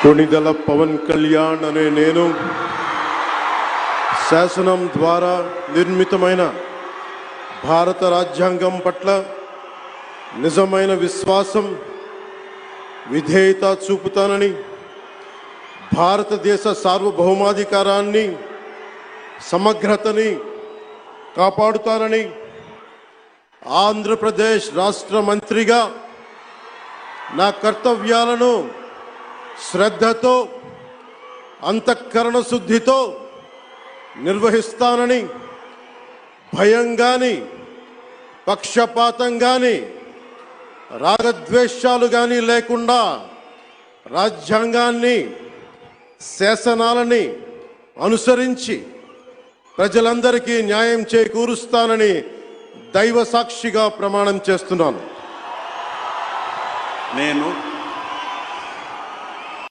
కొణిదెల పవన్ కళ్యాణ్ అనే నేను శాసనం ద్వారా నిర్మితమైన భారత రాజ్యాంగం పట్ల నిజమైన విశ్వాసం విధేయత చూపుతానని, భారతదేశ సార్వభౌమాధికారాన్ని సమగ్రతని కాపాడుతానని, ఆంధ్రప్రదేశ్ రాష్ట్ర మంత్రిగా నా కర్తవ్యాలను శ్రద్ధతో అంతఃకరణ శుద్ధితో నిర్వహిస్తానని, భయం గాని పక్షపాతం గాని రాగద్వేషాలు గాని లేకుండా రాజ్యాంగాన్ని శాసనాలని అనుసరించి ప్రజలందరికీ న్యాయం చేకూరుస్తానని దైవ సాక్షిగా ప్రమాణం చేస్తున్నాను. నేను